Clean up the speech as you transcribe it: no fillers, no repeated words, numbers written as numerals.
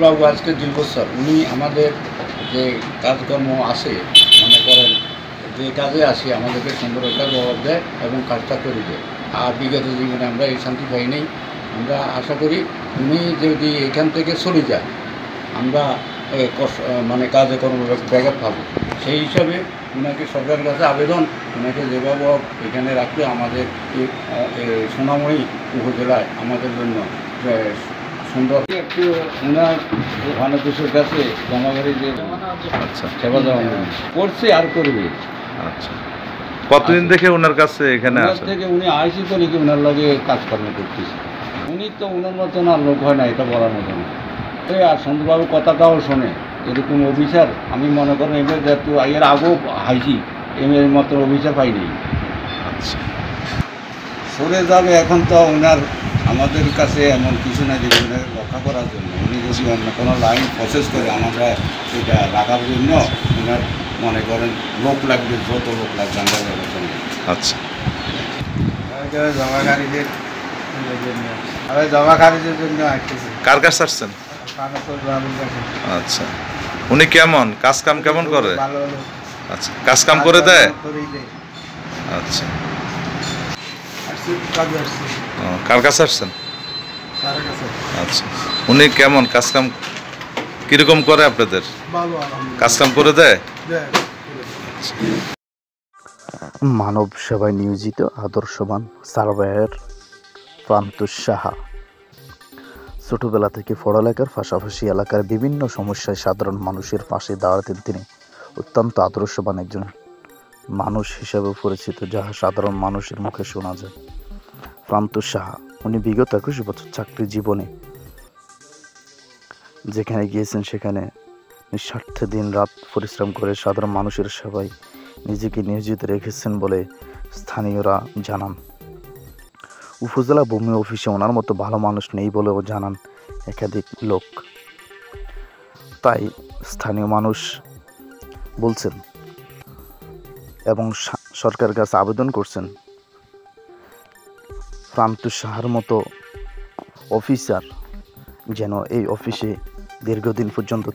বাবু আজকে 2 বছর উনি আমাদের যে কাজকর্ম আছে মনে করেন যে কাজে আসি আমাদেরকে সুন্দর একটা জবাব দেয় এবং কাজটা করে দেয়। আর বিগত জীবনে আমরা এই শান্তি পাই নাই। আমরা আশা করি উনি যদি এখান থেকে চলে যায় আমরা মানে কাজে কর্ম ব্যাঘাত পাবো। সেই হিসাবে ওনাকে সরকারের কাছে আবেদন, ওনাকে যেভাবে এখানে রাখলে আমাদের সোনামণি উপজেলায় আমাদের জন্য সুন্দর একটু ওনার ওখানে দেশের কাছে জমাগাড়ি যে সেবা দেওয়া করছে আর করবে। আচ্ছা, কতদিন থেকে ওনার কাছে এখানে আসেন? থেকে উনি আইসি তো নাকি ওনার লগে কাজকর্ম করতেছে। উনি তো ওনার মতন আর লোক হয় না, এটা বলার মতো না। আর সন্দীপবাবু কথাটাও শোনে, এরকম অফিসার আমি মনে করেন এবার যেহেতু এর আগেও হাইছি এর মতো অফিসার পাইনি। আচ্ছা, সরে যাবে এখন তো ওনার আমাদের কাছে এমন কিছু না যে ওনার রক্ষা করার জন্য। উনি যদি অন্য কোনো লাইন প্রসেস করে আমরা সেটা রাখার জন্য ওনার মনে করেন লোক লাগবে, যত লোক লাগবে আমরা ব্যবস্থা নেব। আচ্ছা, জমাকারীদের জমাকারীদের জন্য আসতেছি। কার কাছে আসছেন? আচ্ছা, উনি কেমন কাজ কাম কেমন করে? আচ্ছা, কাজ কাম করে দেয়? আচ্ছা, কার কাছে আসছেন? আচ্ছা, উনি কেমন কাজ কাম কিরকম করে আপনাদের? কাজ কাম করে দেয়? মানব সেবায় নিয়োজিত আদর্শবান সার্ভেয়ার প্রান্তুষ সাহা ছোটবেলা থেকে পড়ালেখার পাশাপাশি এলাকার বিভিন্ন সমস্যায় সাধারণ মানুষের পাশে দাঁড়াতেন। তিনি অত্যন্ত আদর্শবান একজন মানুষ হিসেবে পরিচিত, যাহা সাধারণ মানুষের মুখে শোনা যায়। প্রান্তুষ সাহা উনি বিগত 21 বছর চাকরি জীবনে যেখানে গিয়েছেন সেখানে নিঃস্বার্থে দিন রাত পরিশ্রম করে সাধারণ মানুষের সেবায় নিজেকে নিয়োজিত রেখেছেন বলে স্থানীয়রা জানান। উপজেলা ভূমি অফিসে ওনার মতো ভালো মানুষ নেই বলেও জানান একাধিক লোক। তাই স্থানীয় মানুষ বলছেন এবং সরকারের কাছে আবেদন করছেন প্রান্তুষ সাহার মতো অফিসার যেন এই অফিসে দীর্ঘদিন পর্যন্ত